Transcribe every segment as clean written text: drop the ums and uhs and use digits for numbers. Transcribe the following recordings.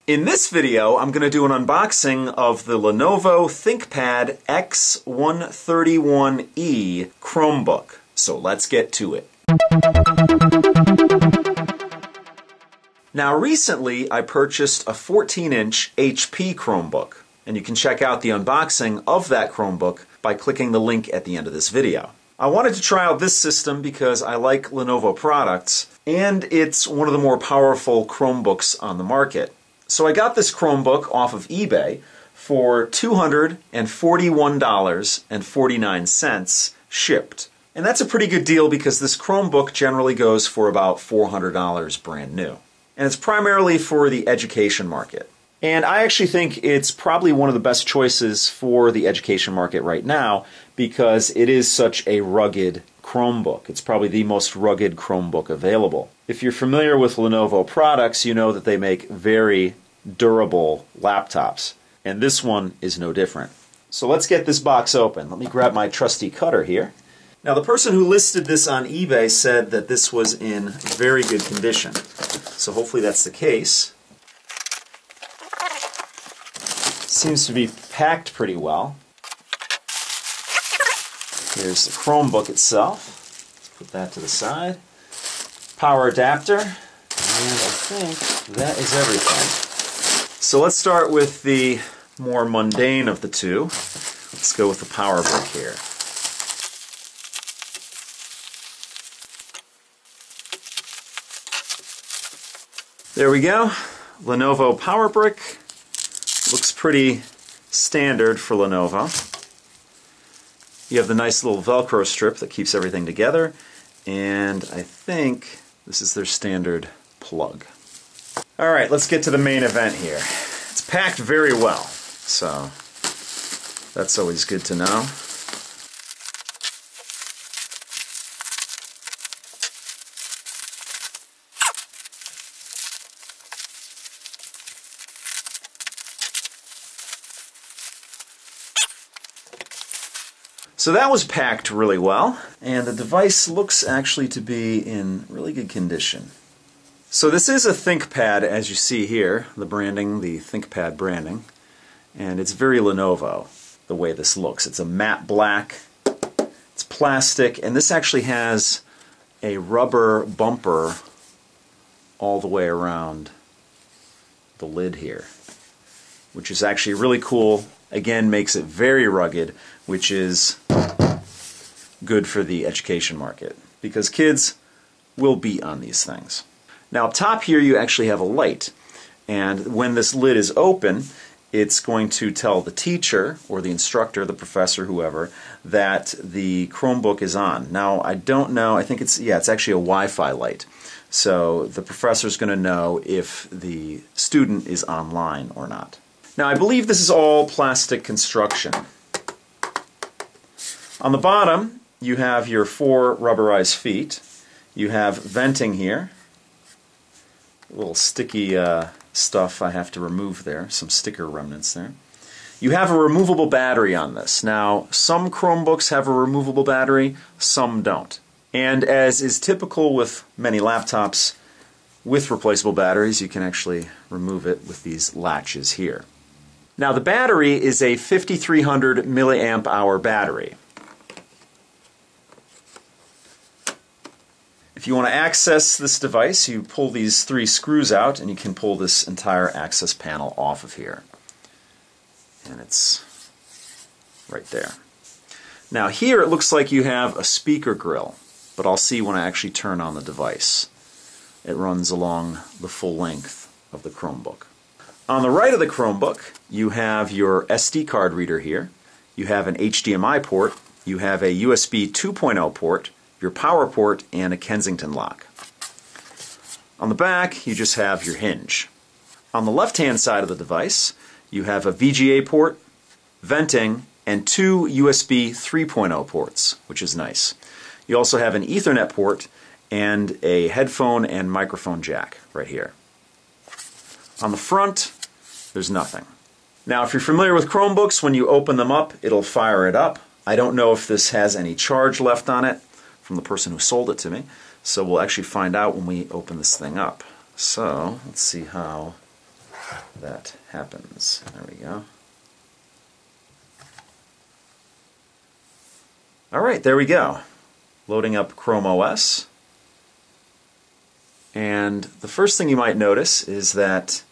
In this video, I'm going to do an unboxing of the Lenovo ThinkPad X131e Chromebook. So let's get to it. Now recently, I purchased a 14-inch HP Chromebook, and you can check out the unboxing of that Chromebook by clicking the link at the end of this video. I wanted to try out this system because I like Lenovo products, and it's one of the more powerful Chromebooks on the market. So I got this Chromebook off of eBay for $241.49 shipped. And that's a pretty good deal because this Chromebook generally goes for about $400 brand new. And it's primarily for the education market. And I actually think it's probably one of the best choices for the education market right now because it is such a rugged Chromebook. It's probably the most rugged Chromebook available. If you're familiar with Lenovo products, you know that they make very durable laptops. And this one is no different. So let's get this box open. Let me grab my trusty cutter here. Now the person who listed this on eBay said that this was in very good condition. So hopefully that's the case. Seems to be packed pretty well. Here's the Chromebook itself. Let's put that to the side. Power adapter. And I think that is everything. So let's start with the more mundane of the two. Let's go with the power brick here. There we go. Lenovo power brick. Looks pretty standard for Lenovo. You have the nice little Velcro strip that keeps everything together, and I think this is their standard plug. Alright, let's get to the main event here. It's packed very well, so that's always good to know. So that was packed really well, and the device looks actually to be in really good condition. So this is a ThinkPad, as you see here, the branding, the ThinkPad branding, and it's very Lenovo, the way this looks. It's a matte black, it's plastic, and this actually has a rubber bumper all the way around the lid here, which is actually really cool. Again, makes it very rugged, which is good for the education market because kids will beat on these things. Now up top here you actually have a light, and when this lid is open it's going to tell the teacher or the instructor, the professor, whoever, that the Chromebook is on. Now I don't know, I think it's actually a Wi-Fi light. So the professor's going to know if the student is online or not. Now I believe this is all plastic construction. On the bottom you have your 4 rubberized feet. You have venting here. A little sticky stuff I have to remove there, some sticker remnants there. You have a removable battery on this. Now some Chromebooks have a removable battery, some don't. And as is typical with many laptops with replaceable batteries, you can actually remove it with these latches here. Now the battery is a 5300 milliamp hour battery. If you want to access this device, you pull these 3 screws out and you can pull this entire access panel off of here. And it's right there. Now here it looks like you have a speaker grill, but I'll see when I actually turn on the device. It runs along the full length of the Chromebook. On the right of the Chromebook, you have your SD card reader here. You have an HDMI port. You have a USB 2.0 port, your power port, and a Kensington lock. On the back, you just have your hinge. On the left-hand side of the device, you have a VGA port, venting, and 2 USB 3.0 ports, which is nice. You also have an Ethernet port and a headphone and microphone jack right here. On the front, there's nothing. Now, if you're familiar with Chromebooks, when you open them up, it'll fire it up. I don't know if this has any charge left on it from the person who sold it to me, so we'll actually find out when we open this thing up. So, let's see how that happens. There we go. Alright, there we go. Loading up Chrome OS. And the first thing you might notice is that,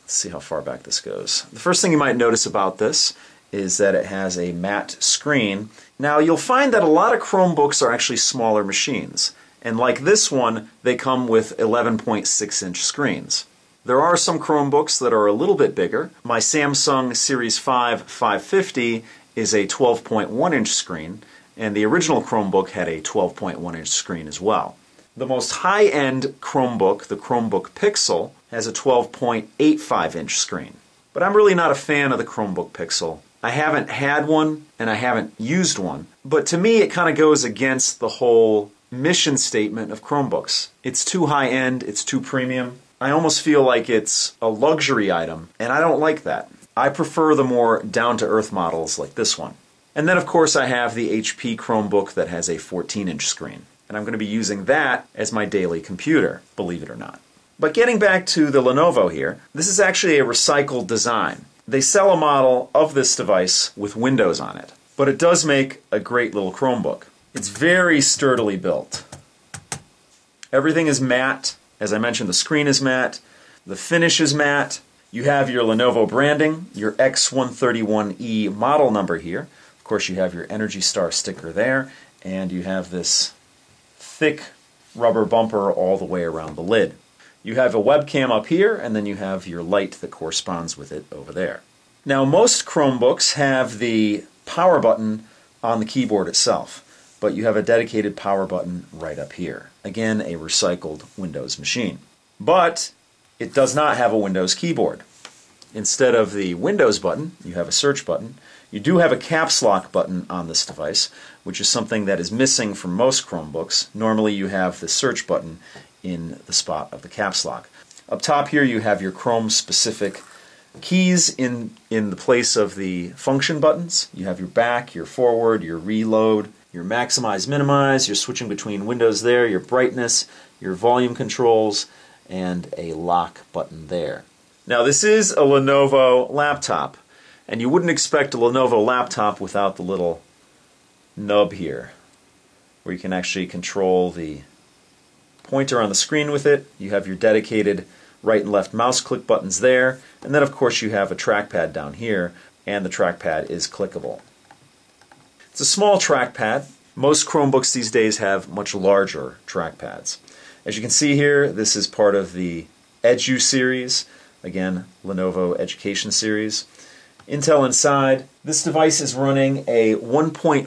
let's see how far back this goes. The first thing you might notice about this is that it has a matte screen. Now you'll find that a lot of Chromebooks are actually smaller machines. And like this one, they come with 11.6-inch screens. There are some Chromebooks that are a little bit bigger. My Samsung Series 5 550 is a 12.1-inch screen, and the original Chromebook had a 12.1-inch screen as well. The most high-end Chromebook, the Chromebook Pixel, has a 12.85-inch screen. But I'm really not a fan of the Chromebook Pixel. I haven't had one, and I haven't used one. But to me, it kind of goes against the whole mission statement of Chromebooks. It's too high-end, it's too premium. I almost feel like it's a luxury item, and I don't like that. I prefer the more down-to-earth models like this one. And then, of course, I have the HP Chromebook that has a 14-inch screen. And I'm going to be using that as my daily computer, believe it or not. But getting back to the Lenovo here, this is actually a recycled design. They sell a model of this device with Windows on it, but it does make a great little Chromebook. It's very sturdily built. Everything is matte. As I mentioned, the screen is matte. The finish is matte. You have your Lenovo branding, your X131e model number here. Of course, you have your Energy Star sticker there, and you have this thick rubber bumper all the way around the lid. You have a webcam up here, and then you have your light that corresponds with it over there. Now, most Chromebooks have the power button on the keyboard itself, but you have a dedicated power button right up here. Again, a recycled Windows machine. But it does not have a Windows keyboard. Instead of the Windows button, you have a search button. You do have a caps lock button on this device, which is something that is missing from most Chromebooks. Normally you have the search button in the spot of the caps lock. Up top here you have your Chrome-specific keys in the place of the function buttons. You have your back, your forward, your reload, your maximize, minimize, you're switching between windows there, your brightness, your volume controls, and a lock button there. Now this is a Lenovo laptop, and you wouldn't expect a Lenovo laptop without the little nub here, where you can actually control the pointer on the screen with it. You have your dedicated right and left mouse click buttons there, and then of course you have a trackpad down here, and the trackpad is clickable. It's a small trackpad. Most Chromebooks these days have much larger trackpads. As you can see here, this is part of the Edu series, again, Lenovo Education series. Intel inside. This device is running a 1.5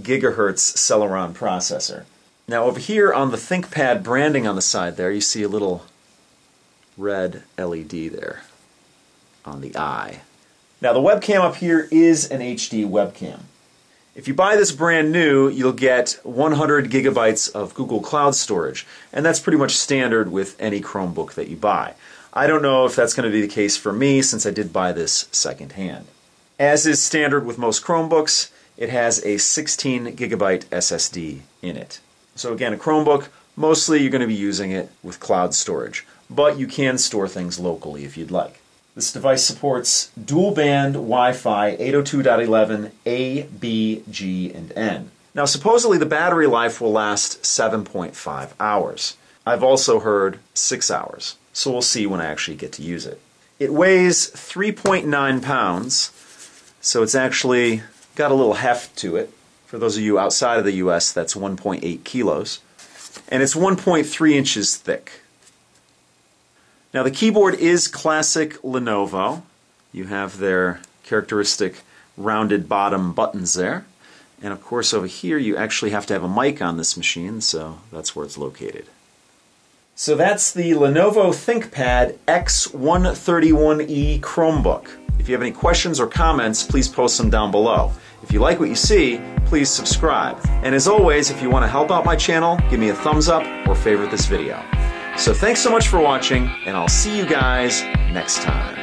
gigahertz Celeron processor. Now over here on the ThinkPad branding on the side there, you see a little red LED there on the eye. Now the webcam up here is an HD webcam. If you buy this brand new, you'll get 100 gigabytes of Google Cloud storage, and that's pretty much standard with any Chromebook that you buy. I don't know if that's going to be the case for me since I did buy this secondhand. As is standard with most Chromebooks, it has a 16 gigabyte SSD in it. So again, a Chromebook, mostly you're going to be using it with cloud storage, but you can store things locally if you'd like. This device supports dual-band Wi-Fi 802.11 A, B, G, and N. Now supposedly the battery life will last 7.5 hours. I've also heard 6 hours, so we'll see when I actually get to use it. It weighs 3.9 pounds, so it's actually got a little heft to it. For those of you outside of the US, that's 1.8 kilos. And it's 1.3 inches thick. Now the keyboard is classic Lenovo. You have their characteristic rounded bottom buttons there. And of course over here you actually have to have a mic on this machine, so that's where it's located. So that's the Lenovo ThinkPad X131e Chromebook. If you have any questions or comments, please post them down below. If you like what you see, please subscribe. And as always, if you want to help out my channel, give me a thumbs up or favorite this video. So thanks so much for watching, and I'll see you guys next time.